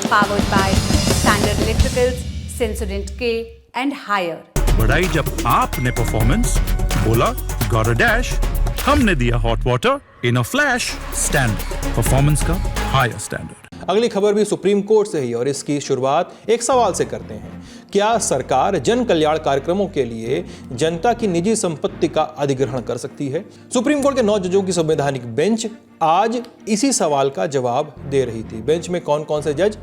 powered by Standard Electricals, Sensodent K and Higher. बढ़ाई जब आपने परफॉर्मेंस बोला गॉट अ डैश, हमने दिया hot water in a flash. Standard performance का हायर स्टैंडर्ड। अगली खबर भी सुप्रीम कोर्ट से ही और इसकी शुरुआत एक सवाल से करते हैं। क्या सरकार जन कल्याण कार्यक्रमों के लिए जनता की निजी संपत्ति का अधिग्रहण कर सकती है? सुप्रीम कोर्ट के 9 जजों की संवैधानिक बेंच आज इसी सवाल का जवाब दे रही थी। बेंच में कौन कौन से जज,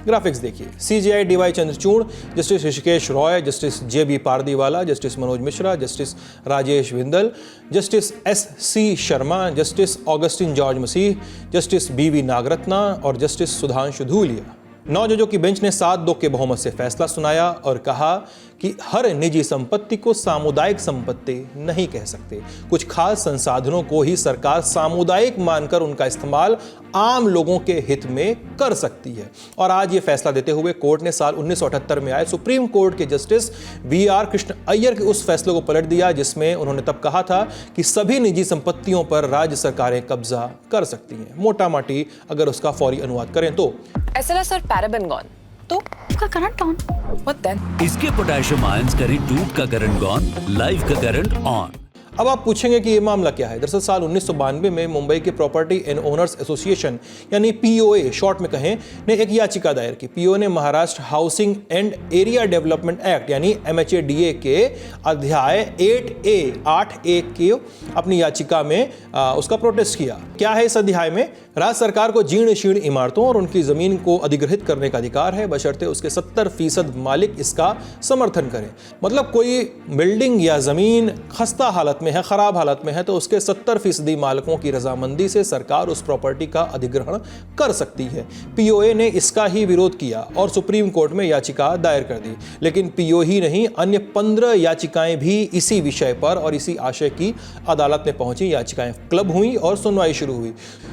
ग्राफिक्स देखिए। CJI DY Chandrachud, justice Hrishikesh Roy, justice JB Pardiwala, justice Manoj Mishra, justice Rajesh Bindal, justice SC Sharma, justice Augustine George Masih, justice BV Nagarathna और जस्टिस सुधांशु धूलिया। 9 जजों की बेंच ने 7-2 के बहुमत से फैसला सुनाया और कहा कि हर निजी संपत्ति को सामुदायिक संपत्ति नहीं कह सकते। कुछ खास संसाधनों को ही सरकार सामुदायिक मानकर उनका इस्तेमाल आम लोगों के हित में कर सकती है। और आज ये फैसला देते हुए कोर्ट ने साल 1978 में आए सुप्रीम कोर्ट के जस्टिस वी.आर. कृष्ण अय्यर के उस फैसले को पलट दिया जिसमें उन्होंने तब कहा था कि सभी निजी संपत्तियों पर राज्य सरकारें कब्जा कर सकती हैं। मोटा माटी अगर उसका फौरी अनुवाद करें तो SLS और पैराबेन गॉन, तो उसका करंट ऑन। What then? इसके पोटेशियम आयंस करें टूट का करंट गॉन, लाइव का करंट ऑन। अब आप पूछेंगे कि ये मामला क्या है। दरअसल साल 1992 में मुंबई के प्रॉपर्टी एंड ओनर्स एसोसिएशन यानी POA शॉर्ट में कहें ने एक याचिका दायर की। POA ने Maharashtra housing and area development act यानी MHADA के अध्याय 8A के अपनी याचिका में उसका प्रोटेस्ट किया। क्या है इस अध्याय में? राज्य सरकार को जीर्ण शीर्ण इमारतों और उनकी जमीन को अधिग्रहित करने का अधिकार है बशर्ते उसके 70% मालिक इसका समर्थन करें। मतलब कोई बिल्डिंग या जमीन खस्ता हालत में है, खराब हालत में है, तो उसके 70% मालिकों की रजामंदी से सरकार उस प्रॉपर्टी का अधिग्रहण कर सकती है। POA ने इसका ही विरोध किया और सुप्रीम कोर्ट में याचिका दायर कर दी। लेकिन POA ही नहीं, अन्य 15 याचिकाएं भी इसी विषय पर और इसी आशय की अदालत में पहुंची। याचिकाएं क्लब हुई और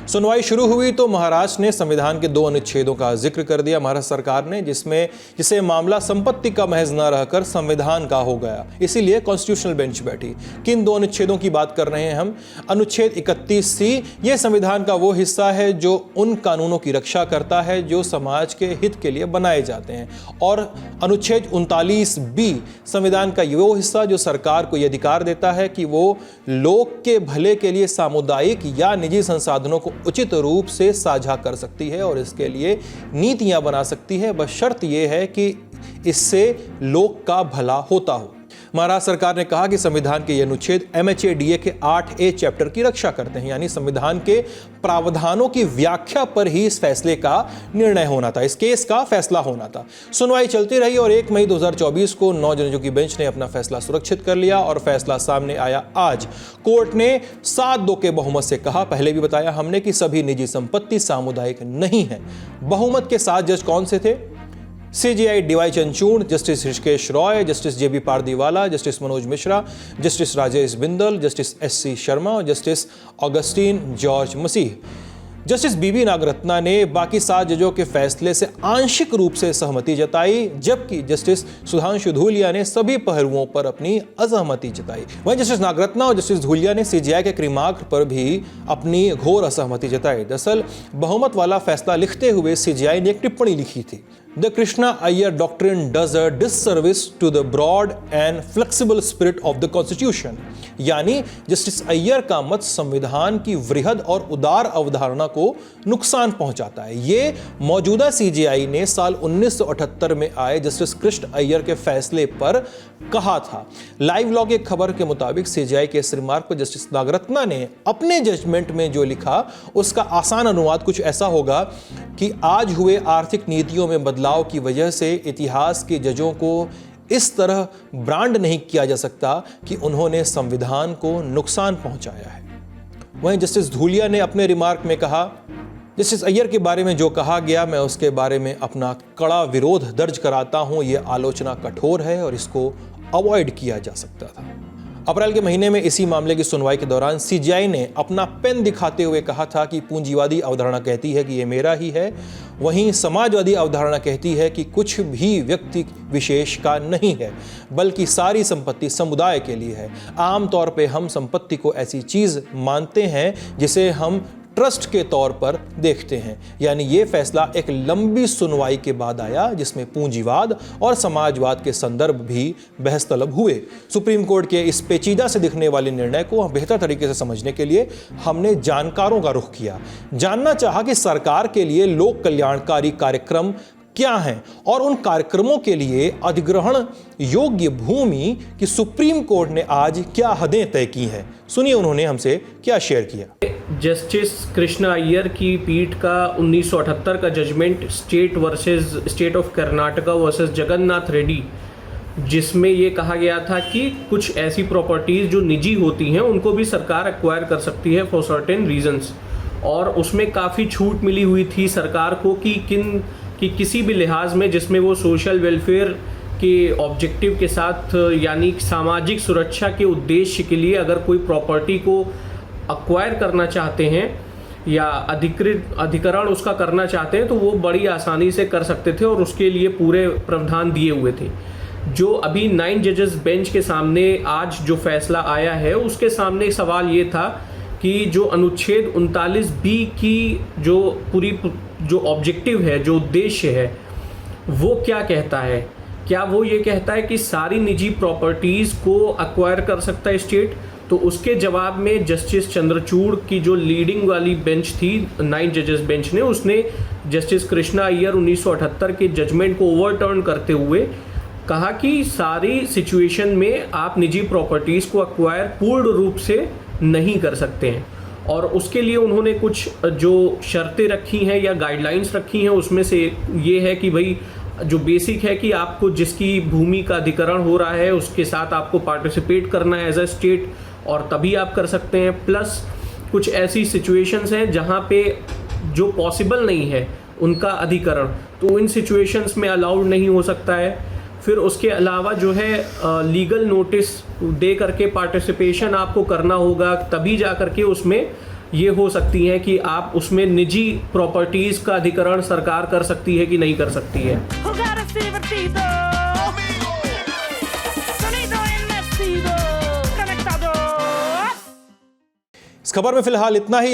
सुनवाई शुरू हुई तो महाराष्ट्र ने संविधान के 2 अनुच्छेदों का जिक्र कर दिया महाराष्ट्र सरकार ने, जिसे मामला संपत्ति का महज न रहकर संविधान का हो गया। इसीलिए कॉन्स्टिट्यूशनल बेंच बैठी। किन 2 अनुच्छेदों की बात कर रहे हैं हम? अनुच्छेद 31C यह संविधान का वो हिस्सा है जो उन कानूनों की रक्षा करता है जो समाज के हित के लिए बनाए जाते हैं, और अनुच्छेद 39B संविधान का वो हिस्सा जो सरकार को यह अधिकार देता है कि वो लोग के भले के लिए सामुदायिक या निजी संसाधनों को उचित रूप से साझा कर सकती है और इसके लिए नीतियां बना सकती है, बस शर्त यह है कि इससे लोग का भला होता हो। महाराष्ट्र सरकार ने कहा कि संविधान के ये अनुच्छेद MHADA के 8A चैप्टर की रक्षा करते हैं, यानी संविधान के प्रावधानों की व्याख्या पर ही इस फैसले का निर्णय होना था, इस केस का फैसला होना था। सुनवाई चलती रही और 1 मई 2024 को 9 जजों की बेंच ने अपना फैसला सुरक्षित कर लिया और फैसला सामने आया आज। कोर्ट ने 7-2 के बहुमत से कहा, पहले भी बताया हमने कि सभी निजी संपत्ति सामुदायिक नहीं है। बहुमत के 7 जज कौन से थे? CJI DY Chandrachud, justice Hrishikesh Roy, justice JB Pardiwala, justice Manoj Mishra, justice Rajesh Bindal, justice SC Sharma और justice Augustine George Masih. Justice BB Nagarathna ने बाकी 7 जजों के फैसले से आंशिक रूप से सहमति जताई, जबकि जस्टिस सुधांशु धूलिया ने सभी पहलुओं पर अपनी असहमति जताई। वहीं जस्टिस नागरत्ना और जस्टिस धूलिया ने CJI के क्रिमार्क पर भी अपनी घोर असहमति जताई। दरअसल बहुमत वाला फैसला लिखते हुए CJI ने एक टिप्पणी लिखी थी, The Krishna Iyer doctrine does a disservice to the broad and flexible spirit of the Constitution। यानी जस्टिस अय्यर का मत संविधान की वृहद और उदार अवधारणा को नुकसान पहुंचाता है। ये मौजूदा CJI ने साल 1978 में आए जस्टिस कृष्ण अय्यर के फैसले पर कहा था। लाइव लॉग एक खबर के मुताबिक CJI के इस रिमार्क पर जस्टिस नागरत्ना ने अपने जजमेंट में जो लिखा उसका आसान अनुवाद कुछ ऐसा होगा कि आज हुए आर्थिक नीतियों में बदलाव की वजह से इतिहास के जजों को इस तरह ब्रांड नहीं किया जा सकता कि उन्होंने संविधान को नुकसान पहुंचाया है। वहीं जस्टिस धूलिया ने अपने रिमार्क में कहा, जस्टिस अय्यर के बारे में जो कहा गया मैं उसके बारे में अपना कड़ा विरोध दर्ज कराता हूं। यह आलोचना कठोर है और इसको अवॉइड किया जा सकता था। अप्रैल के महीने में इसी मामले की सुनवाई के दौरान CJI ने अपना पेन दिखाते हुए कहा था कि पूंजीवादी अवधारणा कहती है कि ये मेरा ही है, वहीं समाजवादी अवधारणा कहती है कि कुछ भी व्यक्ति विशेष का नहीं है बल्कि सारी संपत्ति समुदाय के लिए है। आमतौर पे हम संपत्ति को ऐसी चीज मानते हैं जिसे हम ट्रस्ट के तौर पर देखते हैं। यानी ये फैसला एक लंबी सुनवाई के बाद आया जिसमें पूंजीवाद और समाजवाद के संदर्भ भी बहस तलब हुए। सुप्रीम कोर्ट के इस पेचीदा से दिखने वाले निर्णय को बेहतर तरीके से समझने के लिए हमने जानकारों का रुख किया, जानना चाहा कि सरकार के लिए लोक कल्याणकारी कार्यक्रम क्या हैं और उन कार्यक्रमों के लिए अधिग्रहण योग्य भूमि की सुप्रीम कोर्ट ने आज क्या हदें तय की हैं। सुनिए उन्होंने हमसे क्या शेयर किया। जस्टिस कृष्णा अय्यर की पीठ का 1978 का judgement state of Karnataka versus Jagannath Reddy, जिसमें ये कहा गया था कि कुछ ऐसी प्रॉपर्टीज जो निजी होती हैं उनको भी सरकार एक्वायर कर सकती है फॉर सर्टेन रीजंस, और उसमें काफ़ी छूट मिली हुई थी सरकार को कि किसी भी लिहाज में जिसमें वो सोशल वेलफेयर के ऑब्जेक्टिव के साथ यानी सामाजिक सुरक्षा के उद्देश्य के लिए अगर कोई प्रॉपर्टी को एक्वायर करना चाहते हैं या अधिकरण उसका करना चाहते हैं तो वो बड़ी आसानी से कर सकते थे और उसके लिए पूरे प्रावधान दिए हुए थे। जो अभी 9 जजेस बेंच के सामने आज जो फैसला आया है उसके सामने सवाल ये था कि जो अनुच्छेद 39B की जो ऑब्जेक्टिव है, जो उद्देश्य है, वो क्या कहता है। क्या वो ये कहता है कि सारी निजी प्रॉपर्टीज़ को एक्वायर कर सकता है स्टेट? तो उसके जवाब में जस्टिस चंद्रचूड़ की जो लीडिंग वाली बेंच थी 9 जजेस बेंच ने, उसने जस्टिस कृष्णा अय्यर 1978 के जजमेंट को ओवरटर्न करते हुए कहा कि सारी सिचुएशन में आप निजी प्रॉपर्टीज़ को एक्वायर पूर्ण रूप से नहीं कर सकते हैं। और उसके लिए उन्होंने कुछ जो शर्तें रखी हैं या गाइडलाइंस रखी हैं, उसमें से ये है कि भाई जो बेसिक है कि आपको जिसकी भूमि का अधिकरण हो रहा है उसके साथ आपको पार्टिसिपेट करना है एज अ स्टेट, और तभी आप कर सकते हैं। प्लस कुछ ऐसी सिचुएशंस हैं जहाँ पे जो पॉसिबल नहीं है उनका अधिकरण, तो इन सिचुएशंस में अलाउड नहीं हो सकता है। फिर उसके अलावा जो है लीगल नोटिस दे करके पार्टिसिपेशन आपको करना होगा, तभी जा करके उसमें ये हो सकती है कि आप उसमें निजी प्रॉपर्टीज़ का अधिकरण सरकार कर सकती है कि नहीं कर सकती है। इस खबर में फिलहाल इतना ही।